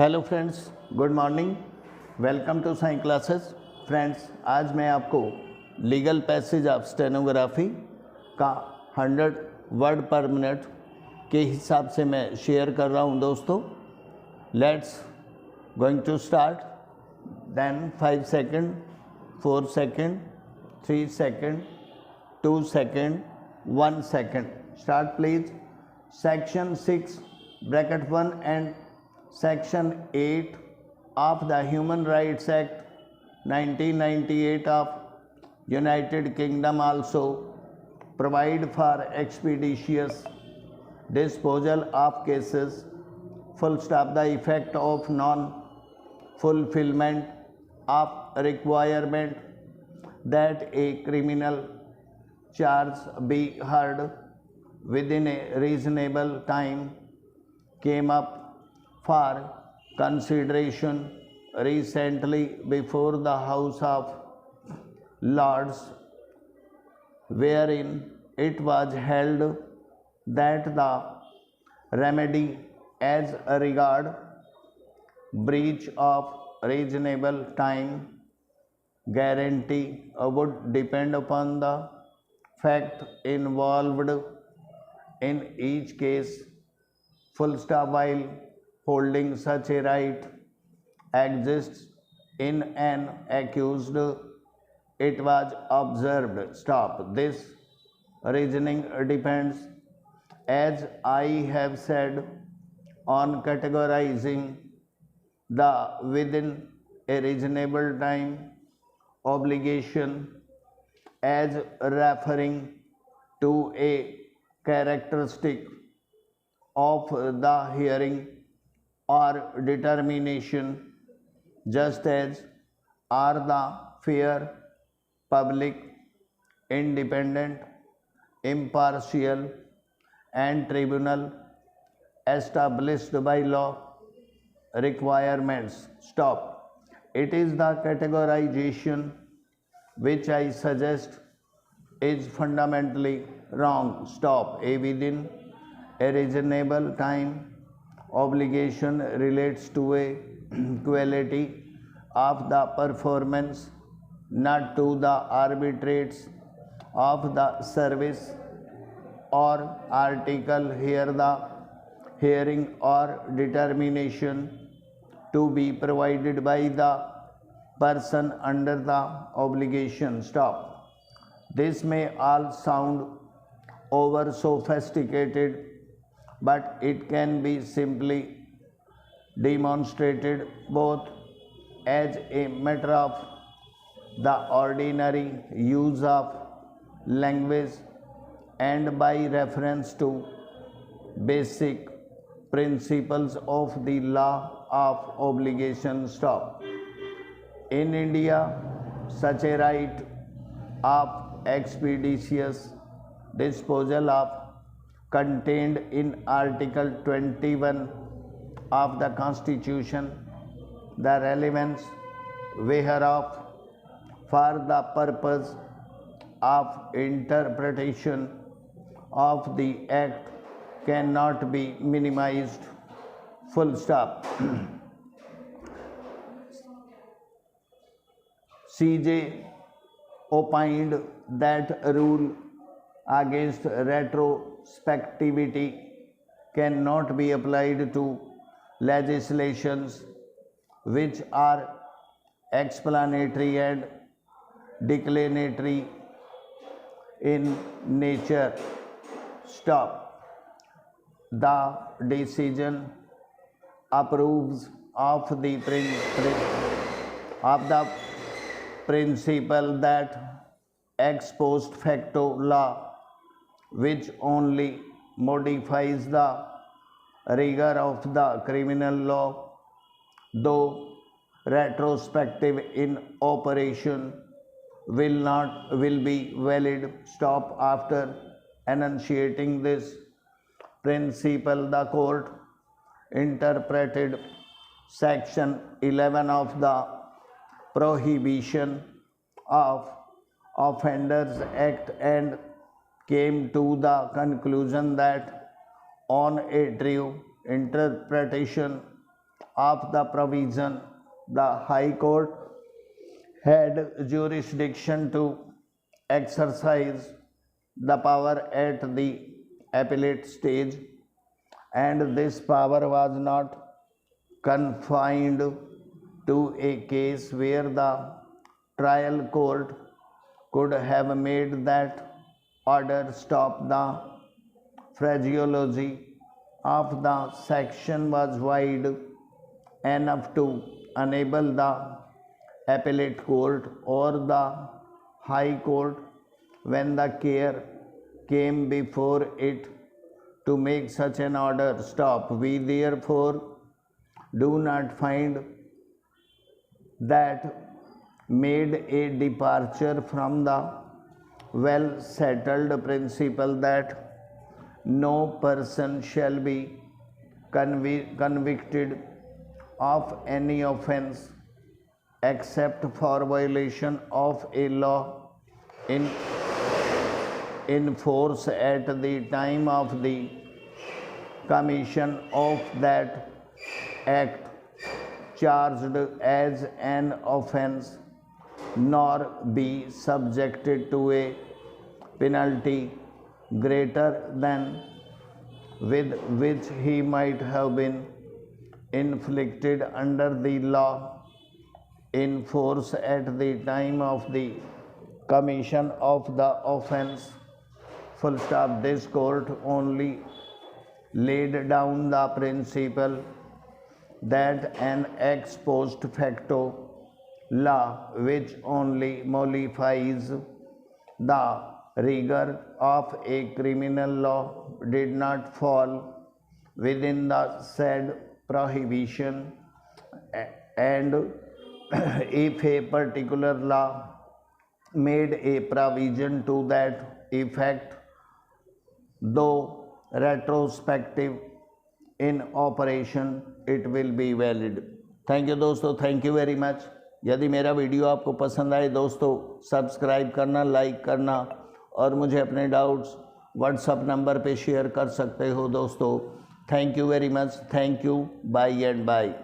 Hello friends, good morning. Welcome to science classes. Friends, आज मैं आपको लीगल पैसेज ऑफ स्टेनोग्राफी का 100 word पर मिनट के हिसाब से मैं शेयर कर रहा हूं दोस्तों। Let's going to start. Then 5 second, 4 second, 3 second, 2 second, 1 second. Start please. Section 6 bracket 1 and Section 8 of the Human Rights Act 1998 of United Kingdom also provide for expeditious disposal of cases. Full stop. The effect of non-fulfillment of requirement that a criminal charge be heard within a reasonable time came up for consideration recently before the House of Lords, wherein it was held that the remedy as regard breach of reasonable time guarantee would depend upon the fact involved in each case. Full stop. While holding such a right exists in an accused, it was observed. Stop. This reasoning depends, as I have said, on categorizing the within a reasonable time obligation as referring to a characteristic of the hearing or determination, just as are the fair, public, independent, impartial, and tribunal established by law requirements. Stop. It is the categorization which I suggest is fundamentally wrong. Stop. A within a reasonable time obligation relates to a quality of the performance, not to the arbitrates of the service or article. Here the hearing or determination to be provided by the person under the obligation. Stop. This may all sound over sophisticated, but it can be simply demonstrated both as a matter of the ordinary use of language and by reference to basic principles of the law of obligation. Stop. In India, such a right of expeditious disposal of contained in Article 21 of the Constitution, the relevance whereof for the purpose of interpretation of the Act cannot be minimized. Full stop. CJ opined that rule against retrospectivity cannot be applied to legislations which are explanatory and declaratory in nature. Stop. The decision approves of the principle that ex post facto law, which only modifies the rigor of the criminal law, though retrospective in operation, will be valid. Stop. After enunciating this principle, the court interpreted section 11 of the Prohibition of Offenders Act and came to the conclusion that on a true interpretation of the provision, the High Court had jurisdiction to exercise the power at the appellate stage, and this power was not confined to a case where the trial court could have made that order stop. The phraseology of the section was wide enough to enable the appellate court or the high court, when the care came before it, to make such an order stop. We therefore do not find that made a departure from the well settled principle that no person shall be convicted of any offense except for violation of a law in force at the time of the commission of that act charged as an offense, nor be subjected to a penalty greater than with which he might have been inflicted under the law in force at the time of the commission of the offense. Full stop. This court only laid down the principle that an ex post facto law which only mollifies the rigor of a criminal law did not fall within the said prohibition, and if a particular law made a provision to that effect, though retrospective in operation, it will be valid. Thank you दोस्तों, thank you very much. यदि मेरा video आपको पसंद आए दोस्तों, subscribe करना, like करना, और मुझे अपने डाउट्स व्हाट्सएप नंबर पे शेयर कर सकते हो दोस्तों। Thank you very much, thank you, bye and bye.